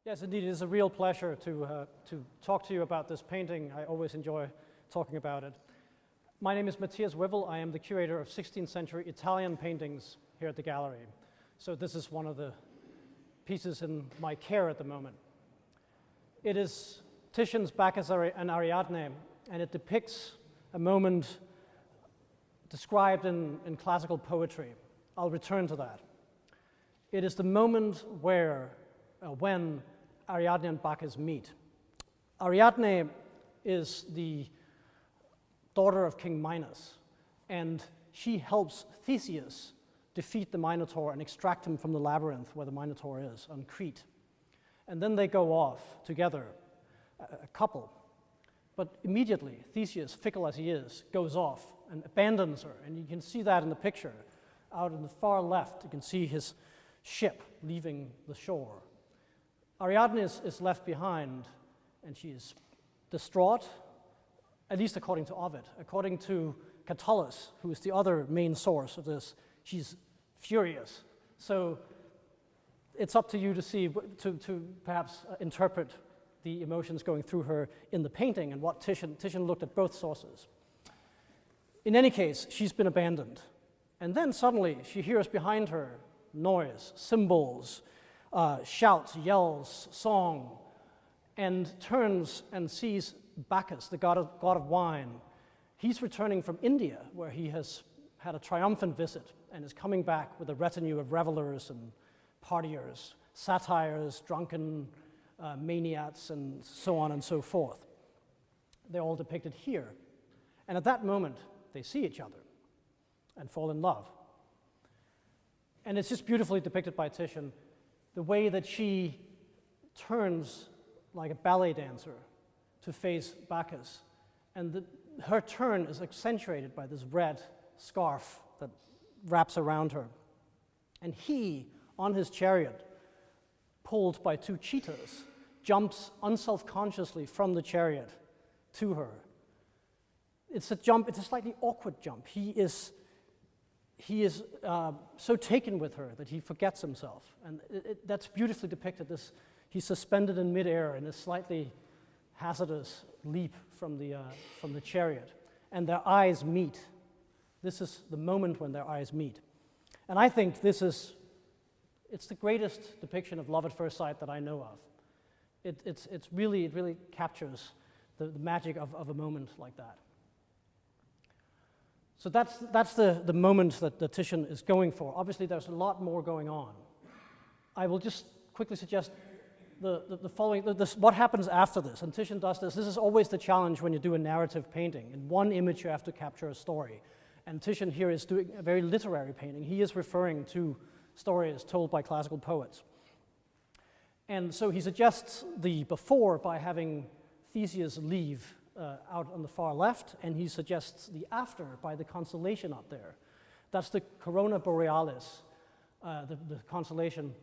Yes, indeed, it is a real pleasure to talk to you about this painting. I always enjoy talking about it. My name is Matthias Wivel. I am the curator of 16th century Italian paintings here at the gallery. So this is one of the pieces in my care at the moment. It is Titian's Bacchus and Ariadne, and it depicts a moment described in classical poetry. I'll return to that. It is the moment when Ariadne and Bacchus meet. Ariadne is the daughter of King Minos, and she helps Theseus defeat the Minotaur and extract him from the labyrinth where the Minotaur is on Crete. And then they go off together, a couple. But immediately, Theseus, fickle as he is, goes off and abandons her. And you can see that in the picture. Out in the far left, you can see his ship leaving the shore. Ariadne is left behind, and she is distraught, at least according to Ovid. According to Catullus, who is the other main source of this, she's furious. So it's up to you to see, to perhaps interpret the emotions going through her in the painting and what Titian looked at both sources. In any case, she's been abandoned. And then suddenly she hears behind her noise, cymbals, shouts, yells, song, and turns and sees Bacchus, the god of wine. He's returning from India, where he has had a triumphant visit and is coming back with a retinue of revelers and partiers, satyrs, drunken maniacs, and so on and so forth. They're all depicted here. And at that moment, they see each other and fall in love. And it's just beautifully depicted by Titian, the way that she turns like a ballet dancer to face Bacchus. And her turn is accentuated by this red scarf that wraps around her. And he, on his chariot, pulled by two cheetahs, jumps unselfconsciously from the chariot to her. It's a slightly awkward jump. He is so taken with her that he forgets himself. And that's beautifully depicted. He's suspended in midair in a slightly hazardous leap from the chariot. And their eyes meet. This is the moment when their eyes meet. And I think it's the greatest depiction of love at first sight that I know of. It really captures the magic of a moment like that. So that's the moment that Titian is going for. Obviously, there's a lot more going on. I will just quickly suggest the following, what happens after this, and Titian does this. This is always the challenge when you do a narrative painting. In one image, you have to capture a story. And Titian here is doing a very literary painting. He is referring to stories told by classical poets. And so he suggests the before by having Theseus leave out on the far left, and he suggests the after by the constellation up there. That's the Corona Borealis, the constellation,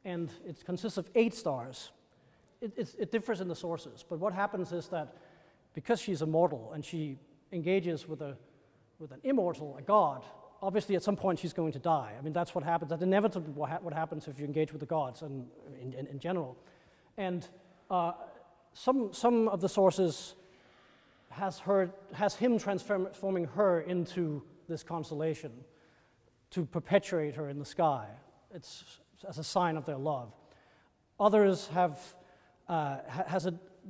and it consists of 8 stars. It differs in the sources, but what happens is that because she's immortal and she engages with an immortal, a god, obviously at some point she's going to die. I mean, that's what happens. That's inevitably what happens if you engage with the gods and in general. And some of the sources has him transforming her into this constellation to perpetuate her in the sky. It's as a sign of their love. Others that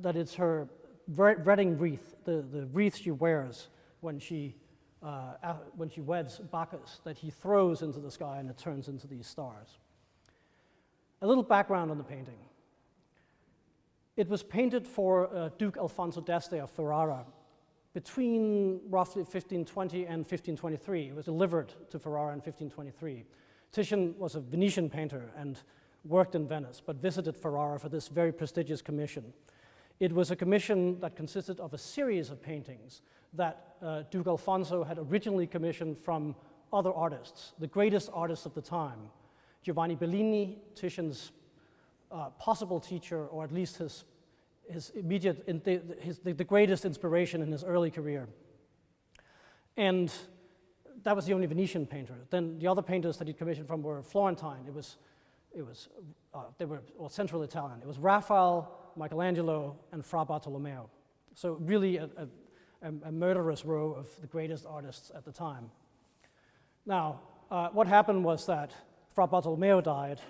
it's her wedding wreath, the wreath she wears when she weds Bacchus, that he throws into the sky and it turns into these stars. A little background on the painting. It was painted for Duke Alfonso d'Este of Ferrara between roughly 1520 and 1523. It was delivered to Ferrara in 1523. Titian was a Venetian painter and worked in Venice, but visited Ferrara for this very prestigious commission. It was a commission that consisted of a series of paintings that Duke Alfonso had originally commissioned from other artists, the greatest artists of the time. Giovanni Bellini, Titian's possible teacher, or at least his the greatest inspiration in his early career. And that was the only Venetian painter. Then the other painters that he commissioned from were Florentine. It was they were Central Italian. It was Raphael, Michelangelo, and Fra Bartolomeo. So really a murderous row of the greatest artists at the time. Now, what happened was that Fra Bartolomeo died,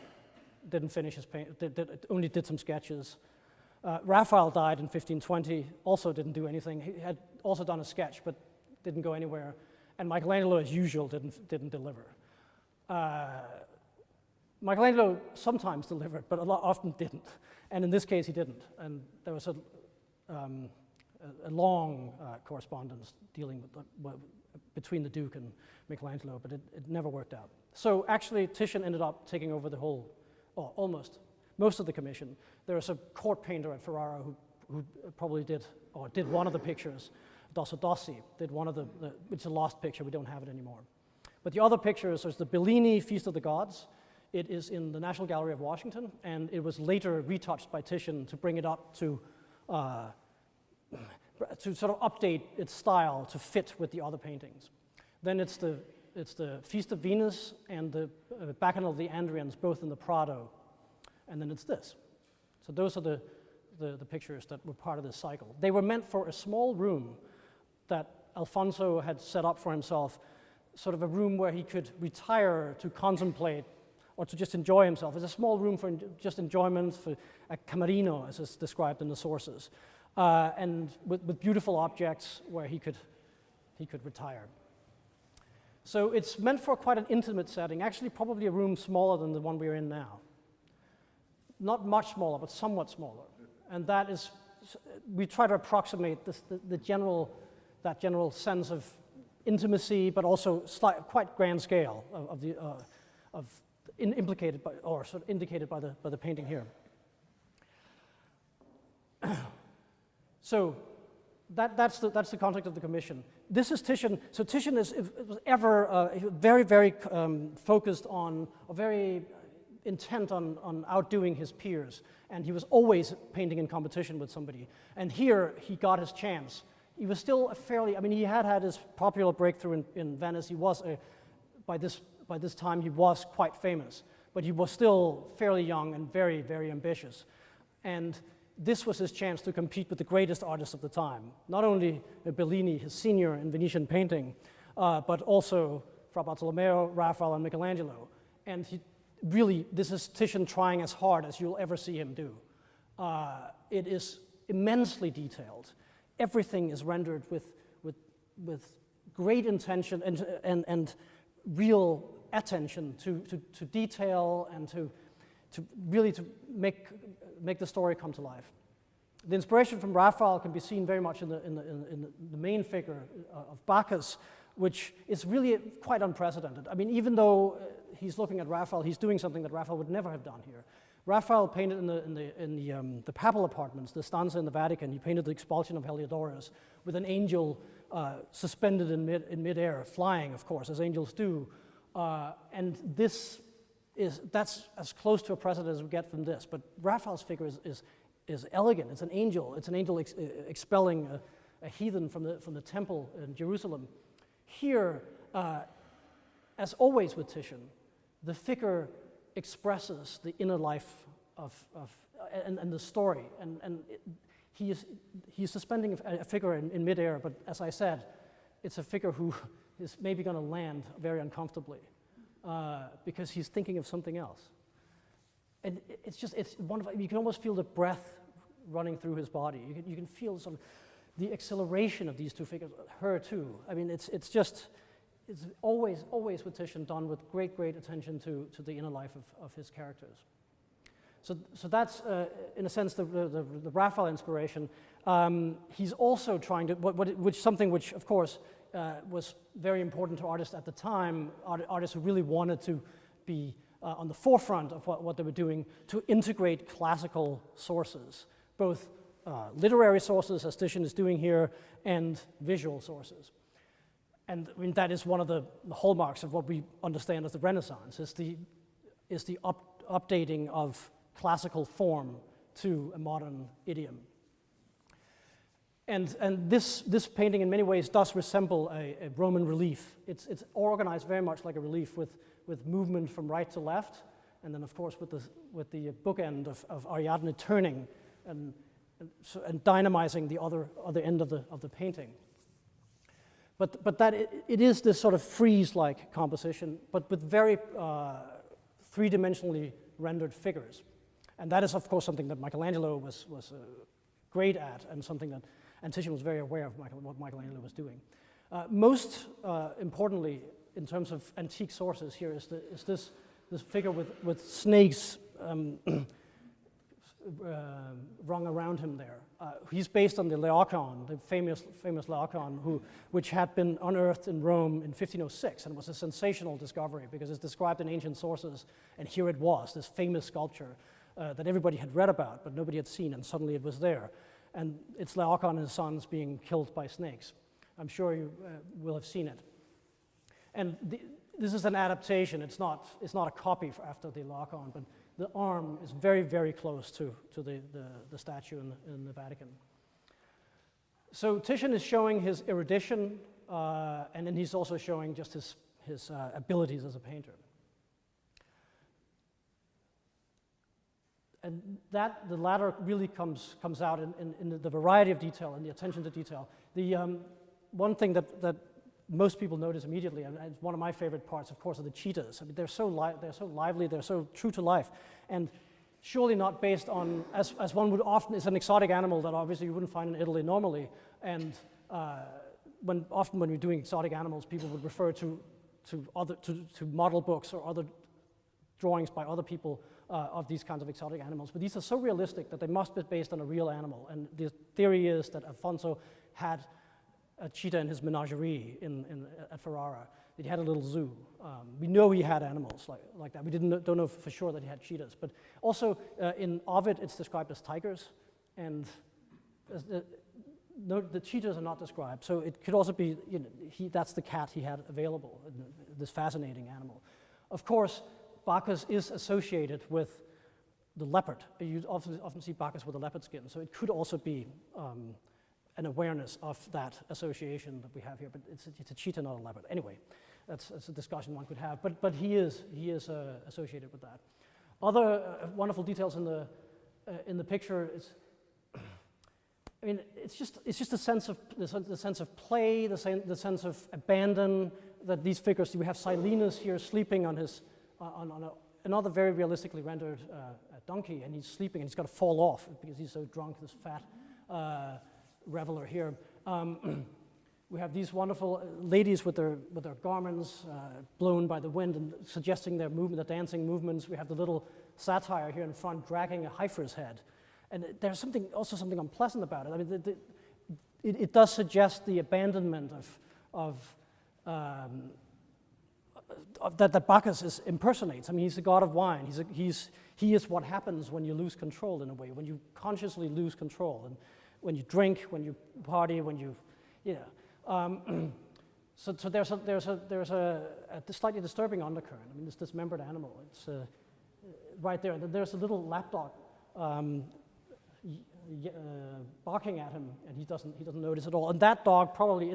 didn't finish his paint, only did some sketches. Raphael died in 1520, also didn't do anything. He had also done a sketch, but didn't go anywhere. And Michelangelo, as usual, didn't deliver. Michelangelo sometimes delivered, but often didn't. And in this case, he didn't. And there was a long correspondence dealing with between the Duke and Michelangelo, but it never worked out. So actually, Titian ended up taking over the whole, or almost, most of the commission. There was a court painter at Ferrara who probably did one of the pictures. Dosso Dossi did one of which is a lost picture, we don't have it anymore. But the other pictures, there's the Bellini Feast of the Gods. It is in the National Gallery of Washington, and it was later retouched by Titian to bring it up to sort of update its style to fit with the other paintings. Then it's the Feast of Venus and the Bacchanal of the Andrians, both in the Prado. And then it's this. So those are the pictures that were part of this cycle. They were meant for a small room that Alfonso had set up for himself, sort of a room where he could retire to contemplate or to just enjoy himself. It's a small room for just enjoyment, for a camerino, as is described in the sources, and with beautiful objects where he could retire. So it's meant for quite an intimate setting, actually probably a room smaller than the one we're in now. Not much smaller, but somewhat smaller. And that is, we try to approximate that general sense of intimacy, but also quite grand scale implicated by, or sort of indicated by the painting here. So that's the context of the commission. This is Titian. So Titian was ever very, very focused on, or very intent on outdoing his peers, and he was always painting in competition with somebody. And here he got his chance. He was still he had his popular breakthrough in Venice. He was by this time he was quite famous, but he was still fairly young and very, very ambitious. And this was his chance to compete with the greatest artists of the time. Not only Bellini, his senior in Venetian painting, but also Fra Bartolomeo, Raphael, and Michelangelo. And this is Titian trying as hard as you'll ever see him do. It is immensely detailed. Everything is rendered with great intention and real attention to detail and to really make the story come to life. The inspiration from Raphael can be seen very much in the main figure of Bacchus, which is really quite unprecedented. I mean, even though he's looking at Raphael, he's doing something that Raphael would never have done here. Raphael painted in the papal apartments, the stanza in the Vatican. He painted the expulsion of Heliodorus with an angel suspended in midair, flying, of course, as angels do. And that's as close to a precedent as we get from this. But Raphael's figure is elegant. It's an angel. It's an angel expelling a heathen from the temple in Jerusalem. Here, as always with Titian, the figure expresses the inner life and the story. And he's suspending a figure in midair, but as I said, it's a figure who is maybe going to land very uncomfortably because he's thinking of something else. And it's wonderful. You can almost feel the breath running through his body. You can feel sort of the acceleration of these two figures, her too. I mean, it's always with Titian done with great attention to the inner life of his characters. So that's, in a sense, the Raphael inspiration. He's also trying to, something which, of course, was very important to artists at the time, artists who really wanted to be on the forefront of what they were doing, to integrate classical sources, both literary sources, as Titian is doing here, and visual sources. And I mean, that is one of the hallmarks of what we understand as the Renaissance, is the updating of classical form to a modern idiom. And this painting in many ways does resemble a Roman relief. It's organized very much like a relief with movement from right to left and then of course with the bookend of Ariadne turning and dynamizing the other end of the painting. But that it is this sort of frieze-like composition, but with very three-dimensionally rendered figures. And that is, of course, something that Michelangelo was great at, and something that Titian was very aware of what Michelangelo was doing. Most importantly, in terms of antique sources here, is this figure with snakes rung around him there. He's based on the Laocoon, the famous Laocoon, which had been unearthed in Rome in 1506, and was a sensational discovery because it's described in ancient sources, and here it was, this famous sculpture that everybody had read about, but nobody had seen, and suddenly it was there. And it's Laocoon and his sons being killed by snakes. I'm sure you will have seen it. And this is an adaptation. It's not a copy after the Laocoon, but the arm is very, very close to the statue in the Vatican. So Titian is showing his erudition, and then he's also showing just his abilities as a painter. And the latter really comes out in the variety of detail and the attention to detail. The one thing that most people notice immediately, and it's one of my favorite parts, of course, are the cheetahs. I mean, they're so lively, they're so true to life, and surely not based on, as one would often, it's an exotic animal that obviously you wouldn't find in Italy normally, and often when we're doing exotic animals, people would refer to model books or other drawings by other people of these kinds of exotic animals. But these are so realistic that they must be based on a real animal. And the theory is that Alfonso had a cheetah in his menagerie at Ferrara. That he had a little zoo. We know he had animals like that. We don't know for sure that he had cheetahs. But also in Ovid, it's described as tigers. And the cheetahs are not described. So it could also be, that's the cat he had available, this fascinating animal. Of course, Bacchus is associated with the leopard. You often see Bacchus with a leopard skin, so it could also be an awareness of that association that we have here, but it's a cheetah, not a leopard. Anyway, that's a discussion one could have, but he is associated with that. Other wonderful details in the picture is, I mean, it's just the sense of play, the sense of abandon that these figures. We have Silenus here sleeping on another very realistically rendered donkey, and he's sleeping, and he's got to fall off because he's so drunk, this fat reveler here. We have these wonderful ladies with their garments blown by the wind and suggesting their movement, the dancing movements. We have the little satyr here in front dragging a heifer's head. And there's also something unpleasant about it. I mean, it does suggest the abandonment that Bacchus impersonates. I mean, he's the god of wine. He is what happens when you lose control in a way, when you consciously lose control, and when you drink, when you party, when you, So there's a slightly disturbing undercurrent. I mean, this dismembered animal. It's right there. There's a little lapdog barking at him, and he doesn't notice at all. And that dog probably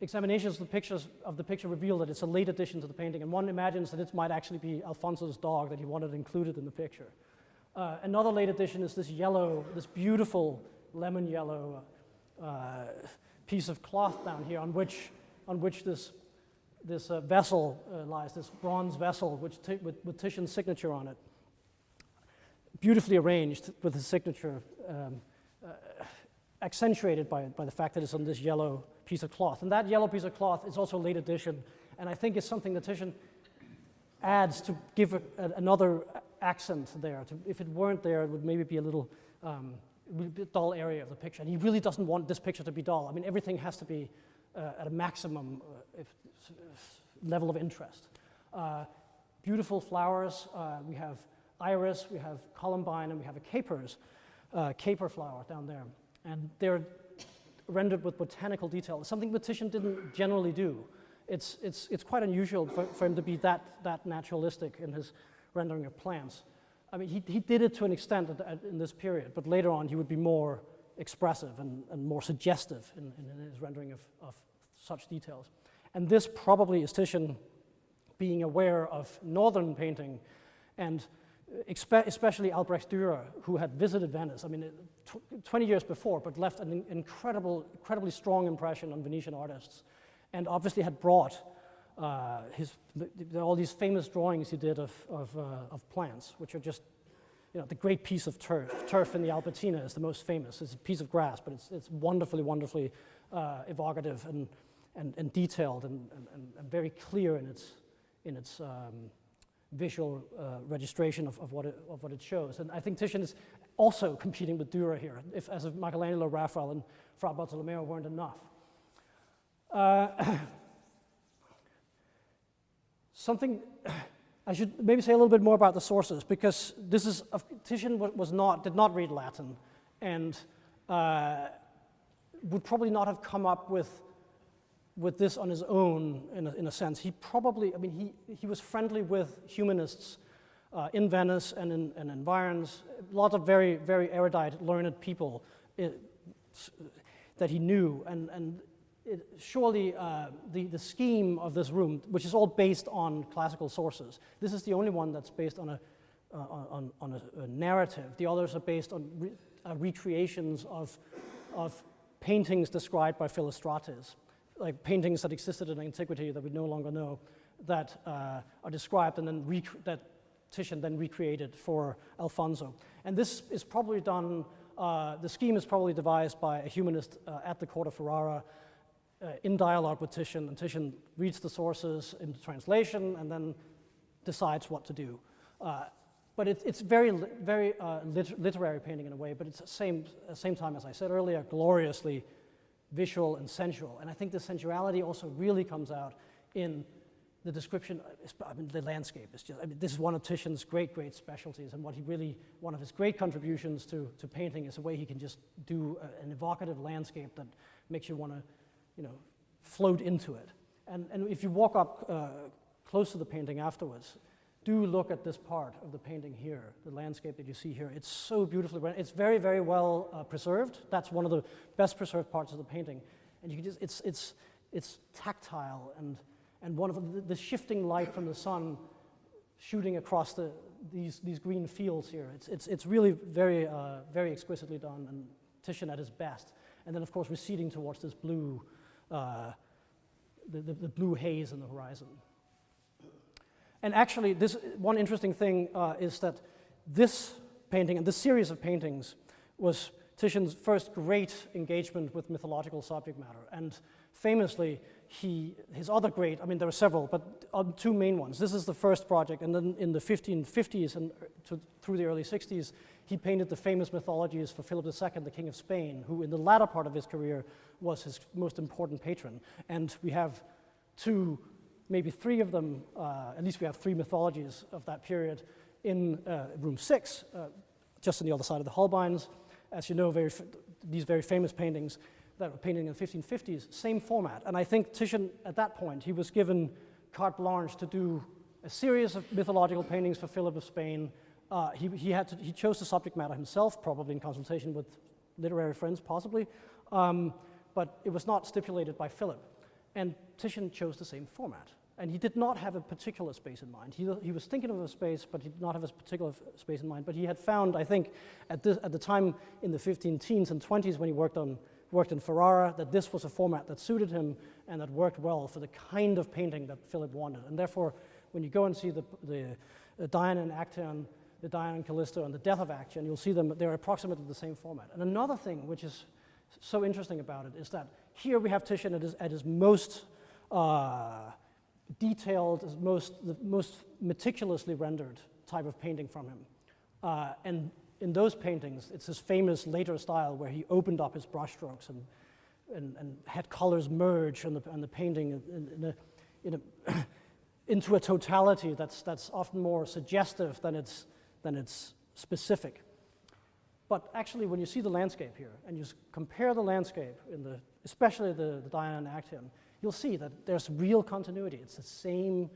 examinations of the picture reveal that it's a late addition to the painting, and one imagines that it might actually be Alfonso's dog that he wanted included in the picture. Another late addition is this beautiful lemon yellow piece of cloth down here on which this vessel lies, this bronze vessel with Titian's signature on it. Beautifully arranged with his signature, accentuated by the fact that it's on this yellow piece of cloth. And that yellow piece of cloth is also a late addition, and I think it's something that Titian adds to give another accent there. If it weren't there, it would maybe be a little dull area of the picture. And he really doesn't want this picture to be dull. I mean, everything has to be at a maximum level of interest. Beautiful flowers. We have iris, we have columbine, and we have a caper flower down there. And they're rendered with botanical detail, something that Titian didn't generally do. It's quite unusual for him to be that naturalistic in his rendering of plants. I mean, he did it to an extent in this period, but later on he would be more expressive and more suggestive in his rendering of such details. And this probably is Titian being aware of northern painting, and especially Albrecht Dürer, who had visited Venice, 20 years before, but left an incredibly strong impression on Venetian artists, and obviously had brought all these famous drawings he did of plants, which are just, the great piece of turf. Turf in the Albertina is the most famous. It's a piece of grass, but it's wonderfully evocative and detailed and very clear in its visual registration of what it shows. And I think Titian is also competing with Dürer here, as if Michelangelo, Raphael, and Fra Bartolomeo weren't enough. Something I should maybe say a little bit more about the sources, because Titian did not read Latin, and would probably not have come up with this on his own in a sense. He probably, he was friendly with humanists in Venice and in environs, lots of very, very erudite, learned people that he knew, and surely the scheme of this room, which is all based on classical sources, this is the only one that's based on a narrative. The others are based on recreations of paintings described by Philostrates, like paintings that existed in antiquity that we no longer know, that are described and then that Titian then recreated for Alfonso. And this is probably done, the scheme is probably devised by a humanist at the court of Ferrara, in dialogue with Titian, and Titian reads the sources in translation and then decides what to do. But it's very literary painting in a way, but it's at the same time, as I said earlier, gloriously visual and sensual. And I think the sensuality also really comes out in the description. The landscape is just, this is one of Titian's great specialties, and one of his great contributions to painting is the way he can just do an evocative landscape that makes you want to float into it. And if you walk up close to the painting afterwards, do look at this part of the painting here, the landscape that you see here. It's so beautifully, it's very, very well preserved. That's one of the best preserved parts of the painting. And you can just, it's tactile, and one of the shifting light from the sun shooting across these green fields here. It's really very, very exquisitely done, and Titian at his best. And then, of course, receding towards this blue, the blue haze in the horizon. And actually, this one interesting thing is that this painting and this series of paintings was Titian's first great engagement with mythological subject matter. And famously, his other great, there were several, but two main ones. This is the first project, and then in the 1550s and through the early 60s, he painted the famous mythologies for Philip II, the King of Spain, who in the latter part of his career was his most important patron. And we have maybe three of them, at least we have three mythologies of that period in room 6, just on the other side of the Holbeins. As you know, these very famous paintings that were painted in the 1550s, same format. And I think Titian, at that point, he was given carte blanche to do a series of mythological paintings for Philip of Spain. He chose the subject matter himself, probably in consultation with literary friends, possibly, but it was not stipulated by Philip. And Titian chose the same format. And he did not have a particular space in mind. He was thinking of a space, but he did not have a particular space in mind. But he had found, I think, at the time in the 15 teens and 20s when he worked in Ferrara, that this was a format that suited him and that worked well for the kind of painting that Philip wanted. And therefore, when you go and see the Diana and Actaeon, the Diana and Callisto, and the Death of Actaeon, you'll see them, they're approximately the same format. And another thing which is so interesting about it is that here we have Titian at his most detailed, the most meticulously rendered type of painting from him. And in those paintings, it's his famous later style where he opened up his brushstrokes and had colors merge on the painting into a totality that's often more suggestive than it's specific. But actually, when you see the landscape here, and you compare the landscape, especially the Diana and Actaeon, you'll see that there's real continuity. It's the same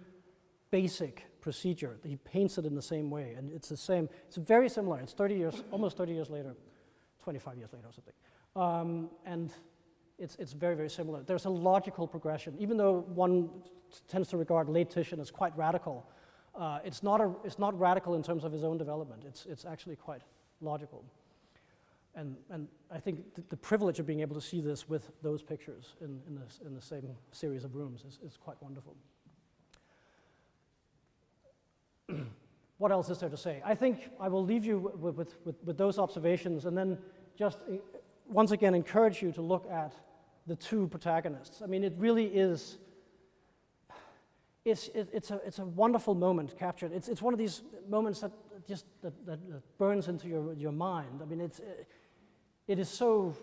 basic procedure. He paints it in the same way, and it's the same. It's very similar. It's 30 years, almost 30 years later, 25 years later or something. And it's very, very similar. There's a logical progression. Even though one tends to regard late Titian as quite radical, it's not radical in terms of his own development. It's actually quite logical. And I think the privilege of being able to see this with those pictures in the same series of rooms is quite wonderful. What else is there to say? I think I will leave you with those observations, and then just once again encourage you to look at the two protagonists. I mean, it really is. It's a wonderful moment captured. It's one of these moments that just that burns into your mind. I mean, it is so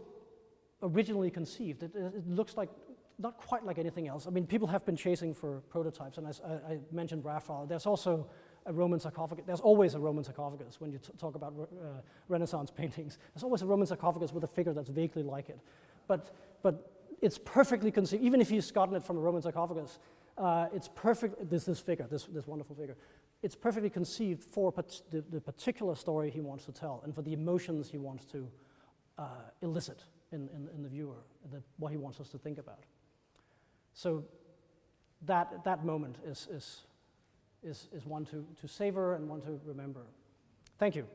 originally conceived. It looks like not quite like anything else. I mean, people have been chasing for prototypes, and as I mentioned Raphael, there's also a Roman sarcophagus. There's always a Roman sarcophagus when you talk about Renaissance paintings. There's always a Roman sarcophagus with a figure that's vaguely like it. But it's perfectly conceived. Even if he's gotten it from a Roman sarcophagus, it's perfect. This figure, this wonderful figure, it's perfectly conceived for the particular story he wants to tell and for the emotions he wants to elicit in the viewer, what he wants us to think about. So that moment is one to savor and one to remember. Thank you.